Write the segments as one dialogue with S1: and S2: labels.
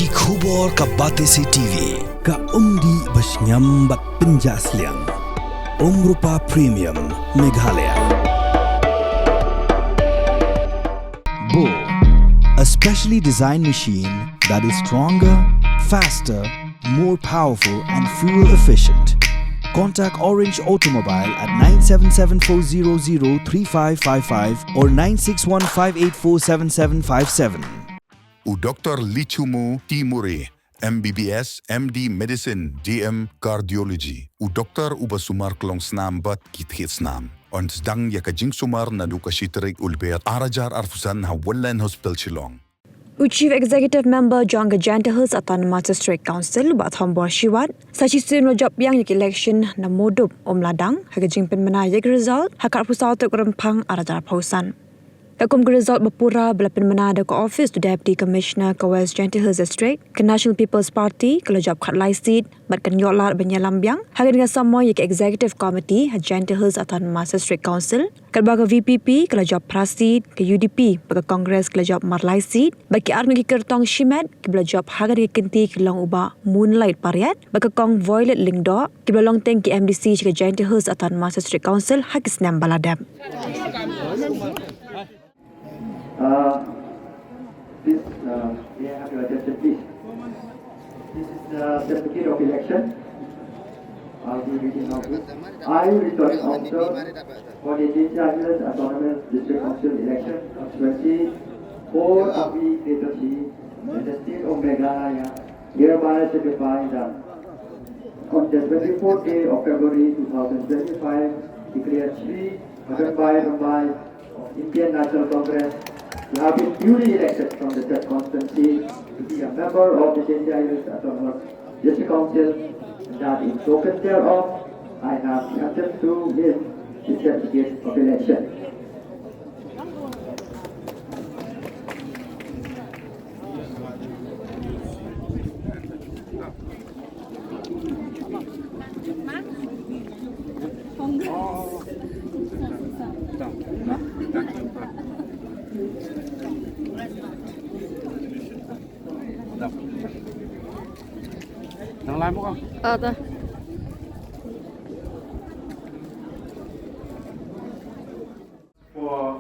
S1: Ki khubor ka bate se TV
S2: ka umdi basnyam bat penjasliang Rupa Premium Meghalaya. Bo, a specially designed machine that is stronger, faster, more powerful and fuel efficient. Contact Orange Automobile at 977-400-3555 or 961-584-7757.
S3: U Dr. Lichumu Timuri, MBBS, MD Medicine, DM Cardiology. U Dr. Ubasumar Klong Snam Bat Kithit Snam. On Sdang Yakajing Sumar Naduka Shitrik Ulbeat Arajar Arfusan Hawallan Hospital Shillong.
S4: Chief Executive Member Jhadc Autonomous District Council buat Hombor Shiwat sachisun rojab yang yak election na modup ladang hagajing penmenayag result hakar pusat tuk rempang arajar pausan. Takum result berpura bela penmenada ke office to Deputy Commissioner ke West Jhadc District ke National People's Party ke lojab kat lai seat batkan yoklar benyalambiang haga dengan sama yak Executive Committee Jhadc Autonomous District Council ke baga VPP ke lojab prasid ke UDP baga Congress ke lojab marlai seat bagi arnu ki kertong shimet ke lojab haga dengan kenti ke long uba moonlight pariat baga kong violet lingdo ke long teng ki MDC ke Jhadc Autonomous District Council hagis nam baladam.
S5: This, may I have your attention, please? This is the certificate of election. I'll be reading out this. I, returning officer for the Jhadc Autonomous District Council election of 24 of the Greater Sea in the state of Meghalaya, hereby certify that on the 24th day of February 2025, declared Shri Bhagat Rambai of Indian National Congress to have been duly elected from the Jhadc constituency to be a member of the Jhadc Autonomous District Council, and that in token thereof, I have granted to him the certificate of election.
S6: Đang live không?
S4: Ada.
S7: For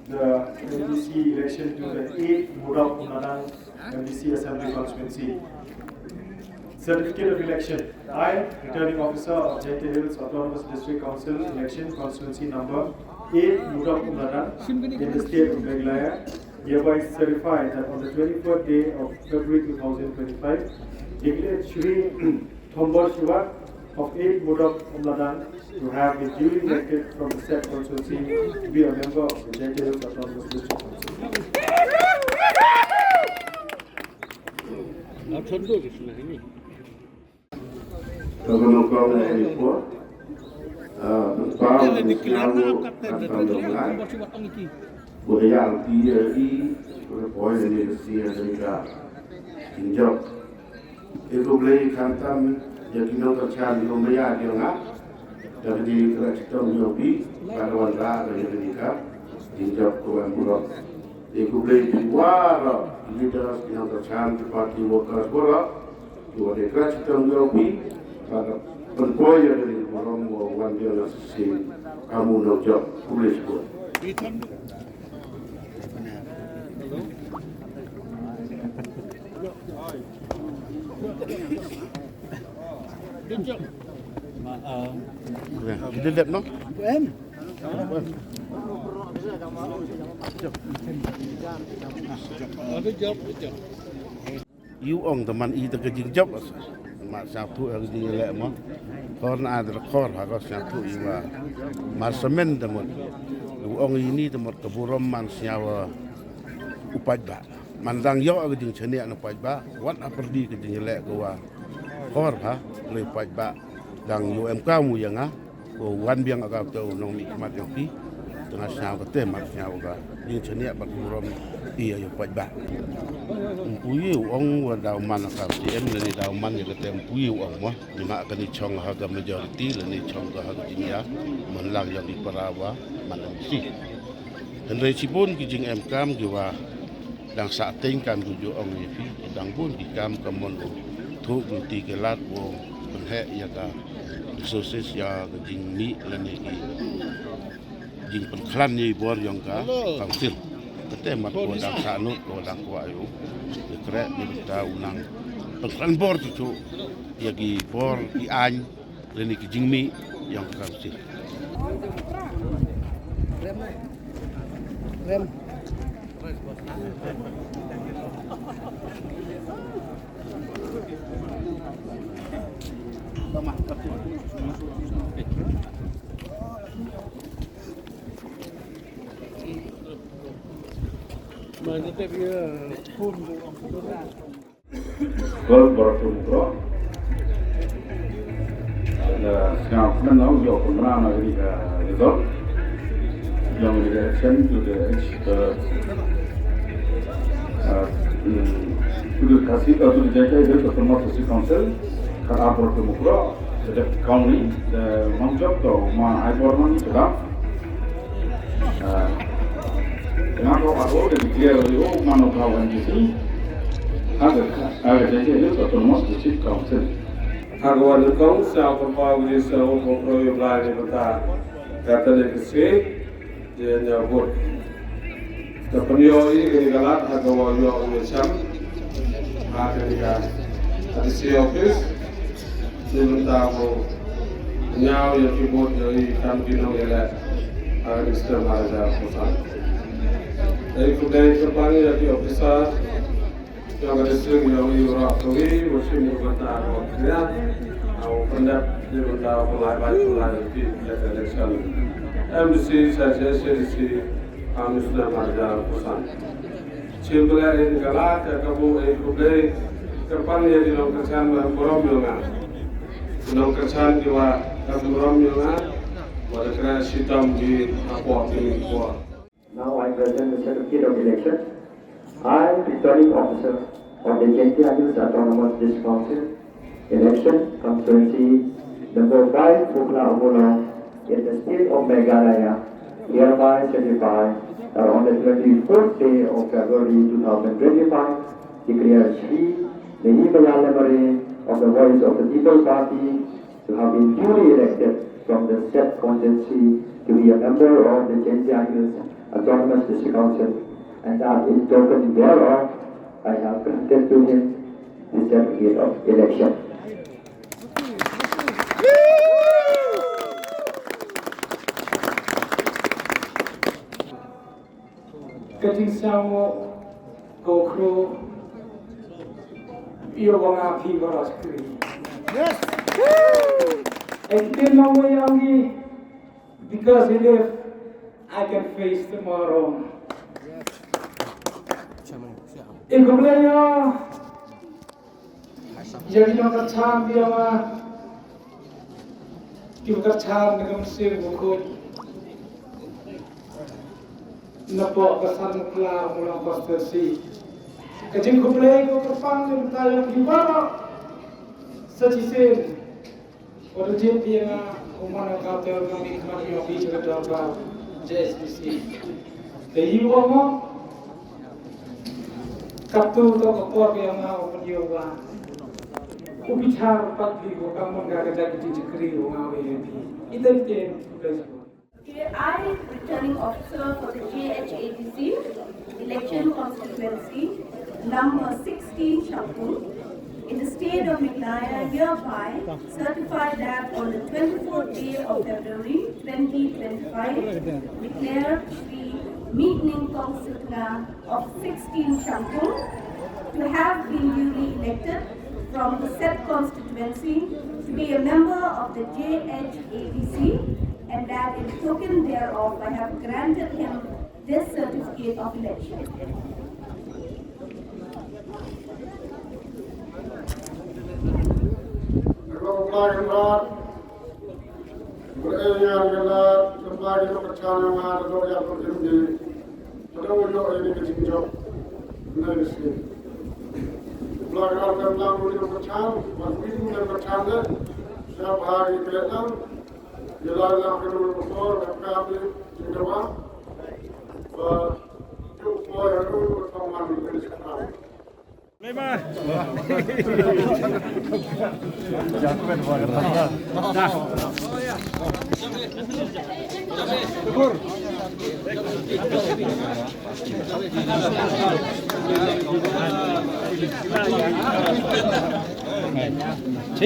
S7: the MDC election to the 8th Mudak Unadang MDC Assembly Constituency. Certificate of election. I, Returning Officer of Jhadc Autonomous District Council Election Constituency number 8 Mudak Unadang in the state of Meghalaya, hereby certify that on the 24th day of February 2025, declared Shri Thombor Shiwat of 8 Mudak Umladang to have been duly elected from the said constituency to be a member of the Jhadc Autonomous District Council.
S6: Itu beli kantam jadi nonton cari lumayan dia ngah dari kerajaan Yobi kawan dah dari mereka tinjau kawan buruk. Itu beli dua leader nonton cari parti workers buruk dua dari kerajaan Yobi pada penpoya dari orang wan dia nasi kamu nonton boleh sebut. Kita lihat no? Em. You ong teman itu kerja job mak satu yang dilek mo. Karena ada rekor harus satu iwa. Masemen teman. You ong ini teman keburom man senyawa upai ba. Mandang yo kerja cenik nak upai ba. Wan apa di kerja lek gua. Kor ha le upai ba. Dang UMK mu yang wan biang agak tahu nong nikmat yang pi tengah senyawa ketem mat senyawa ga. Ini cenik berkeburom iya yo upai ba. Puyi ong wa dauman ka CM ni dauman ya ketem puyi ong mah di mak kan chong harga majority ni chong ga harga jinya menlang yang di Parawa manam si. Dan resipun kijing MK giwa dang sa ting kam tuju ong ni fi dang bun di kam kamon thu gu ti ke lat wo pen he ya ka sosis ya jing mi lani ki jing pen klan ni bor yang ka kang sil kete mat ko dang sa nu ko dang ko ayu de kre ni ta unang pen klan bor tu ya gi bor ki an lani ki jing mi yang kang sil
S8: rem
S9: Gol bertumbuh. Sekarang menang jauh menang lagi result yang direction to the kasih atau dijaga itu pertama sesi council karena bertumbuh sedap county mangjab atau mana iPhone sudah kenapa aku declare itu mana kawan di sini agak jadi itu pertama sesi council
S7: Agora então, se a proposição for proibida de votar católica se de nyabut. Kepenyo ini ketinggalan agama yo Islam. Ketika ada si office diminta mau nyau yang keyboard dari kampino gelap ada sistem ada pusat. Dari kemudian terpanggil dari officer yang ada sering yang Europe lagi masih berbentar waktunya. Aku pernah diminta mulai di election. MDC saja CDC kami sudah ada pusat. Cimbelah ini galak kamu ikutlah terpanggil di dalam kerjaan beromyongan. Di dalam kerjaan juga kami beromyongan. Pada kerana hitam di apa ini kuat.
S5: Now I present the certificate of election. I, returning officer of the Jhadc Autonomous District Council, election constituency number 5, Bukla Amulong, in the state of Meghalaya, hereby certify that on the 24th day of February 2025, declare Shri Nehi Bayalamare of the Voice of the People Party to have been duly elected from the said constituency to be a member of the Jhadc Autonomous District Council, and that in token thereof, I have granted to him the certificate of election.
S10: Getting some go through your one people are screen. Yes! And then now because if I can face tomorrow. Ikublaya jadi nak kacang dia mah kita kacang dengan sih buku nampak kesan kelar mula konstitusi kecil kublaya ko kepang yang tayang di mana sejisen pada dia mah umana kata kami kami yang bicara dalam JSBC dari mana Kaptu to kapor yang mau penjual, ubicar pagi ko kamu nggak kerja di cekri ngawe ini, itu yang
S11: I, returning officer for the JHADC election constituency number 16 Shapur in the state of Meghalaya, hereby certify that on the 24th day of February 2025, declare Shri Meetning Kongsikna of 16 Shampoo to have been duly elected from the said constituency to be a member of the JHADC, and that in token thereof I have granted him this certificate of election.
S8: Thế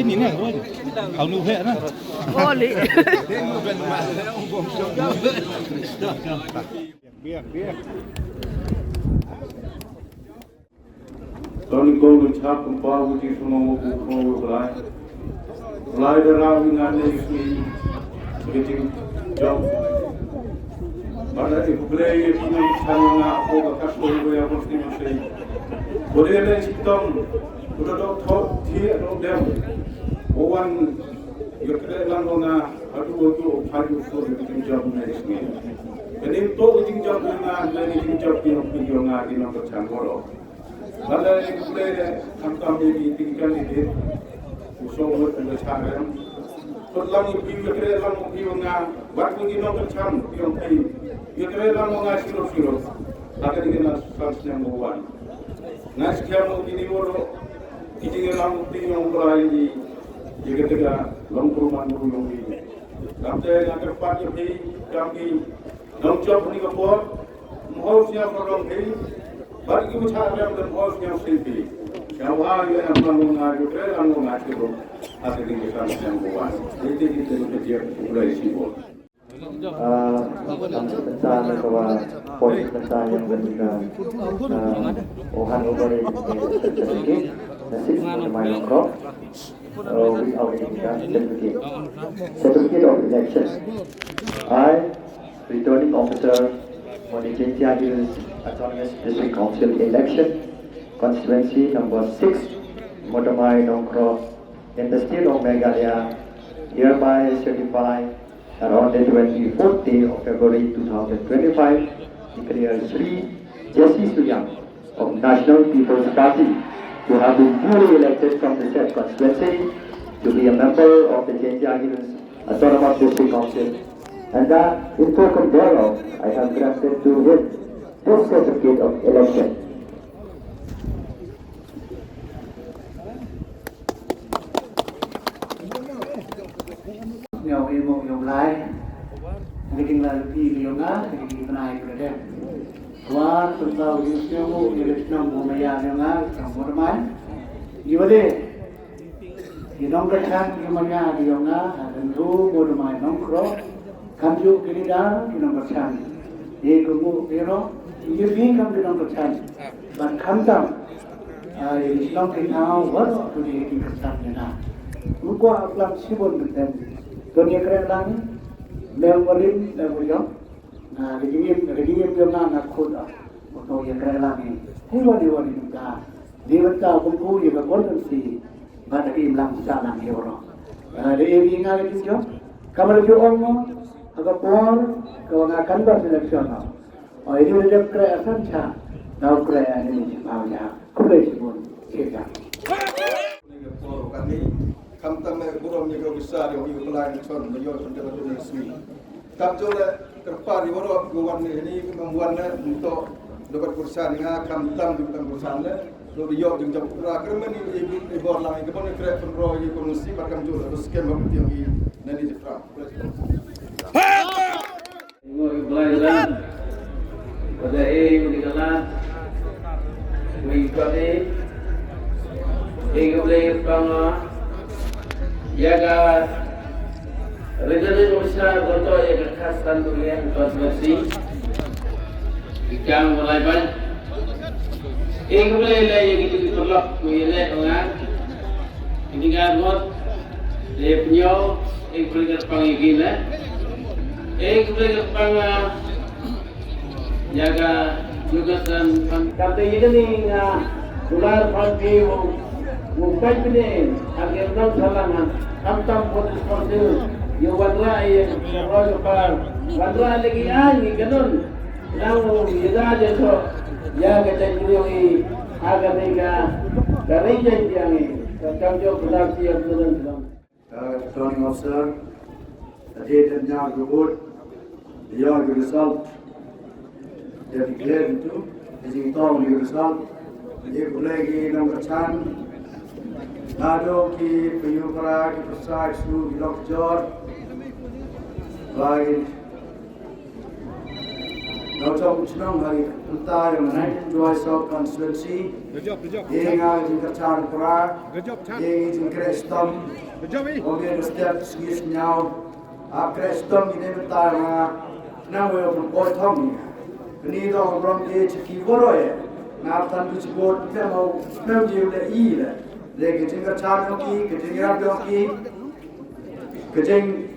S8: nhìn này thôi, hầu nụ hệ đó.
S4: Ô lý.
S9: Tony Golden Chap and Power with you from over Fly. Fly around in our nation, getting job. But if you play, if you know, China, over Castle, we are going to say, whatever is done, put a dog here of them. One, you can learn on how to go to how to for getting job next year. And if you getting job in a getting job in your Changoro. Kalau yang boleh hantar di tinggal ini, usul untuk sekarang. Kalau yang pilih kerja dalam pilih na, waktu ini nak macam yang pilih, kerja dalam mana siro, akan dengan sens yang bukan. Nas kiamu ini baru, ini dalam pilih yang berai di, kita longkuman burung ini. Sampai nak kerja pilih, kami longcap ni kapor, mau siapa orang pilih. Bagi kita yang berpos yang sendiri, yang wahai yang mengenai juga yang mengenai itu, ada di dalam yang buat. Jadi kita kerja mulai sibuk.
S5: Tentang bahwa poin tentang yang berbeda, Ohan Ubari sedikit, nasib main krop, without certificate. Certificate of election. I, returning officer for the Jhadc Autonomous District Council election, constituency number 6, Motamai Nongkro, in the state of Meghalaya, hereby certify that on the 24th day of February 2025, declare Sri Jesse Suyang of National People's Party to have been duly elected from the said constituency to be a member of the Jhadc Autonomous District Council, and that in token thereof I have granted to him this certificate of election.
S10: Nhiều emo nhiều lái, cái kinh là đi nhiều ngã, cái kinh này cái đấy. Qua từ sau nhiều nhiều mũ nhiều lịch năm mùa mây nhiều ngã, trong một máy. Như vậy, thì nông cái khăn nhiều mây nhiều ngã, hàng thu một máy nông khro, khăn chịu cái đi đá thì nông cái khăn, ये को ये रो ये भी कम दिनों को चाहिए बट कम तक इस्लाम के नाम वर्ष तो ये की करता है ना उनको अपना सिबोल करते हैं तो ये करें लाने लेवलिंग लेवलिंग ना रिगियम जो ना खुद तो ये करें लाने हे वाली का देवता उनको ये बगोलन सी बात की इमलाम साला ये रो ये भी ना लेकिन जो कमर जो ओमो अगर por kalau akan berseleksional, oh ini udah kreasan cah, tahu kreasi ini macamnya, kreasi pun kita.
S12: Kami kami buram ni kau besar yang ibu pelayan con, beliau sudah resmi. Kami juga kerpa di buram bukan ini membuatnya untuk dapat kursan dengan kami tam di dalam kursan le, lalu beliau juga kerana ini ibu orang yang kemudian kreasi roh ibu nusi, bahkan juga terus skema yang ini nanti jepra.
S13: Belajar pada meninggalan mengikuti boleh bangga jaga regenerasi besar untuk jaga khasan dunia konservasi ikan mulai banyak boleh lagi itu ditolak mengenai orang ini kan buat dia punya boleh terpanggil boleh bangga jaga juga dan kata ini ular pagi mungkin ini agar non salangan antam polis polis yang wadrai roy par wadrai lagi ani ganun nang yada jeso jaga janji agar mereka dari janji ini kamjo produksi yang turun
S5: Returning officer, the date and now reward, the result, they are declared into, as in town result, ये lagi nomor chan nado ki peyupra ki pesai su ki doktor lagi Nau Uchnong hari entah yang mana Joy South Constituency. Yang ada kerjaan pura, yang ada Kristum, orang setiap skis nyau. Kristum ini entah yang nama yang berbuat thom. Ini dah orang dia cekik boroi. Nak tandu sebut dia mau jiu le i le. Lagi kerjaan lagi, kerjaan lagi, kerjaan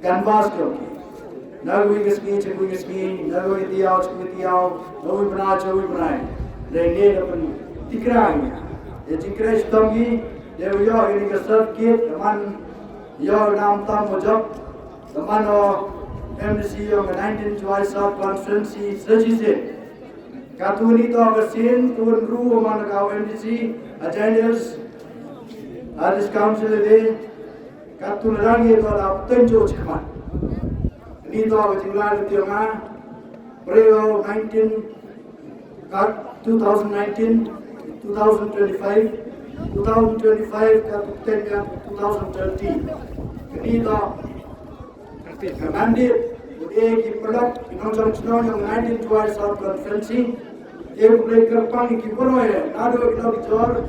S5: canvas lagi. Nawi ngeski, cekui ngeski, nawi tiaw, nawi berai. Lene dapat tikrangnya. Jadi kres tongi, dia yo ini kesat kit, teman yo nam tam mojok, teman MDC yo 19 Joy South Constituency sejise. Katuni to agasin tuan ru mana kau MDC agendas, Hadis Council ini katun rangi to ap tenjo cekman. Ini tu apa tinggal di tiongah, Preo 2019, 2025 ke 2030. Ini tu mandip, udah kipelat, inong yang 19 Joy South Conferency, yang boleh kerpang kiperoy, nado kita bicar,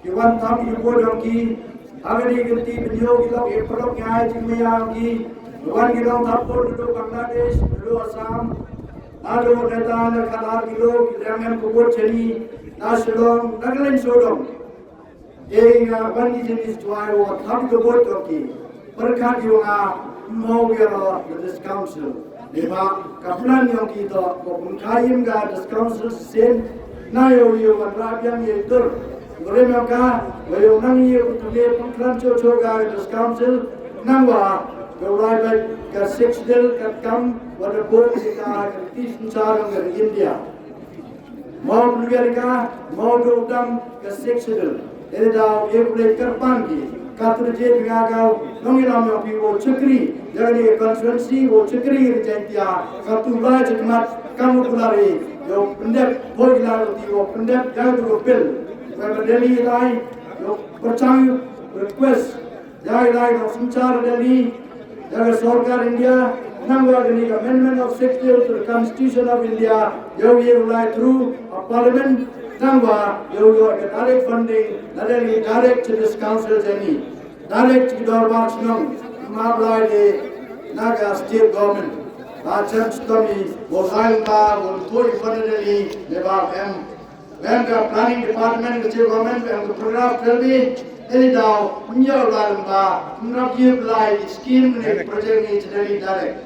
S5: kiwan tam ibu dongki, agar diganti beliau kita kiperok nyai cimaya ki. Bukan kita tapur dulu Bangladesh, dulu Assam, lalu Nepal, Kalar dulu, kita yang kubur ceni, nasional, negara Sodom. Yang bandi jenis jual, tapi kubur toki. Berkat juga mau biar this council. Lima kapan yang kita mengkaim ga this council sen, na yo rakyat yang itu. Mereka bayu nang yo tulen pengkalan coco ga this council, nangwa. Gawai baik ke 6 dil ke kam pada bom kita tis sarang dari India. Mau Amerika, mau Udam ke 6 dil. Ini dah ia boleh kerpangi. Kata je mengagau nongilam yang piwo cekri. Jadi konferensi wo cekri rejentia. Kata baca cemat kamu pelari. Yo pendek boleh lalu tiwo pendek jangan tu pil. Kalau Delhi lagi yo percaya request. Jangan lagi no sencar Delhi. Jaga Sarkar India, nangwa gani amendment of 6 to the Constitution of India, yo ulai through a parliament, nangwa yo direct funding, nadali direct to this council jani, direct to Dorbar Sinong, mablai de Naga state government, Bachan Stomi, Bosailba, Boltoi Fanadali, Nebab M. When the planning department, the state government, and the program will be Ini dah menjual lamba, menjual belai skim ni projek ni jadi direct.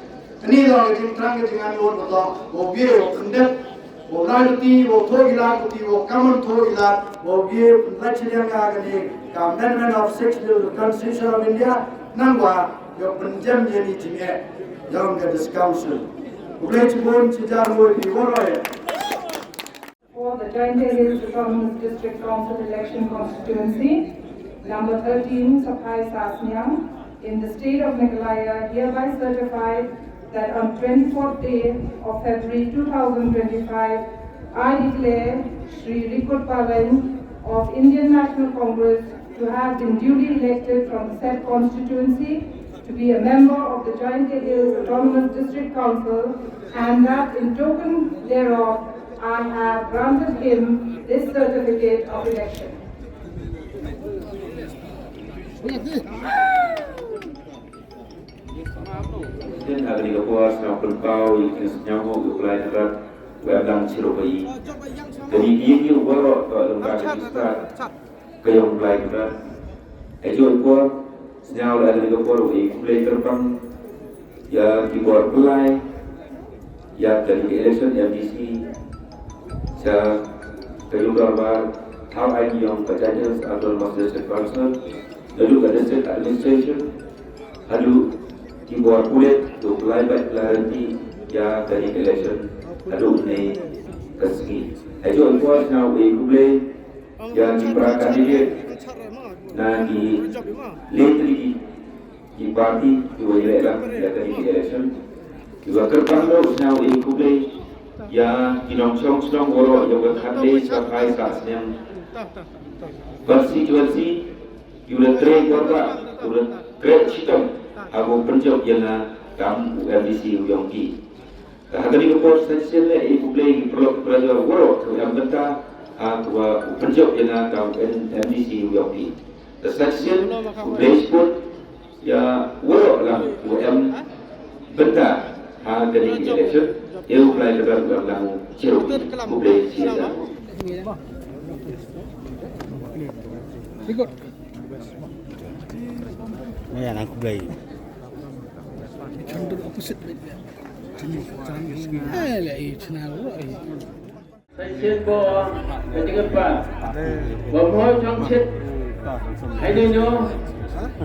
S5: Ini dah terang dengan orang betul. Mobil pendek, mobilati, motogilat, kaman togilat, mobil lacir yang agak ni. Amendment of 6 to the Constitution of India, nangwa yang penjam jadi jingga, yang ke this council. Boleh cipun sejarah boleh diorang.
S14: For the Joint Areas Autonomous District Council Election Constituency. Number 13, Saphai Sasnyang, in the state of Meghalaya, hereby certified that on 24th day of February 2025, I declare Shri Rikut Palan of Indian National Congress to have been duly elected from the said constituency to be a member of the Joint Areas Autonomous District Council, and that in token thereof, I have granted him this certificate of election.
S15: Dan hari lepas nak berkau ikhlas nyamuk berpelai nerat beradang cirobai. Jadi dia berok ke lembaga Islam ke yang berpelai nerat. Ejo kuat senyal hari lepas ikhlas terbang ya keyboard pelai ya dari election MDC saya keluar bar how I yang pajajas atau masyarakat council. Lalu ada state administration, lalu keyboard kulit, tu pelai baik clarity ya dari election, lalu ni kesegi. Ajo kuat now kulit yang diperakan dia, na di lately di parti di wilayah ya dari election, juga terpantau now kulit ya kinong chong woro yoga khande sakai sasnyam constituency yura tre gorba yura tre chitong ago penjok yana kam UMDC uyongki hagani ko sensele e kublei pro praja woro yang benta agwa penjok yana kam UMDC uyongki the section kublei pun ya woro lah UM benta hagani election eu play the better than Chiro kublei siasa
S8: Ikut. Ini yang aku beli. Cenderung opposite dia. Lagi channel rồi.
S13: Section bo ketika pak, bawa jangkit, ini nyo,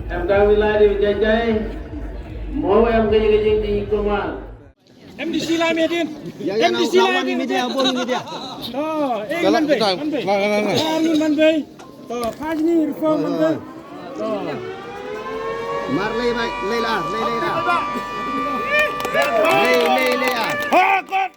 S13: em đang wilayah di Jhadc, mau em kerja di Kumar.
S8: MDC lah media. MDC lah media, boleh media. Oh, man bay. Man bay. Oh, pagi ni reform man bay. Oh.
S12: Mar lay la. Lay ah.
S8: Ha, kot.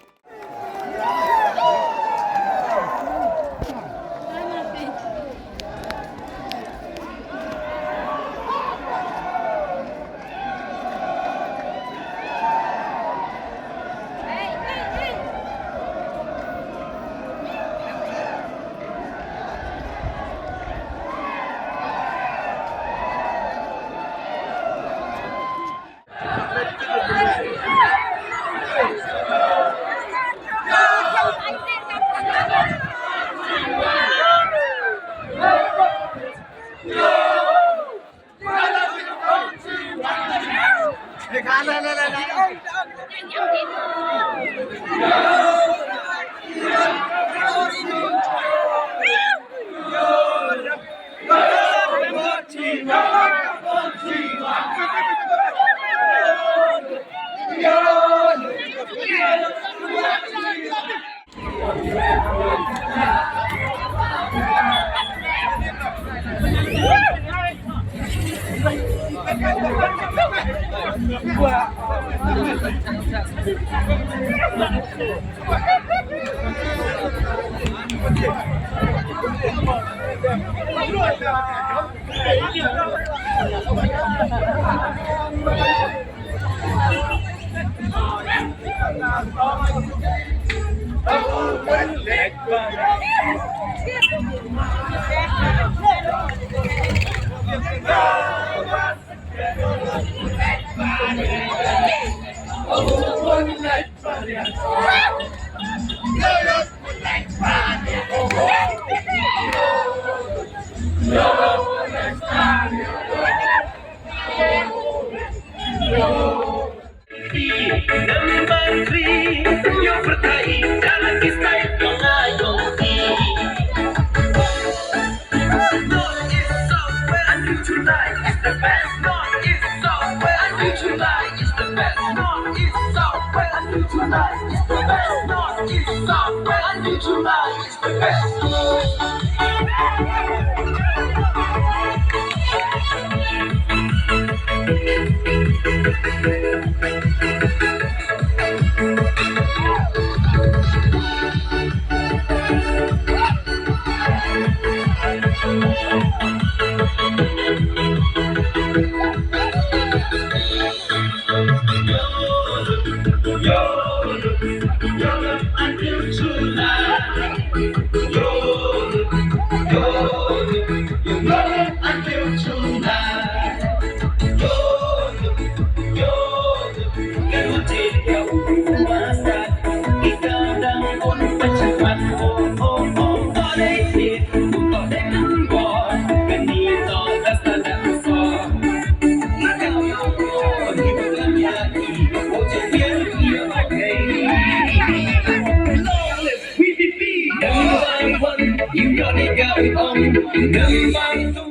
S16: You got it going on.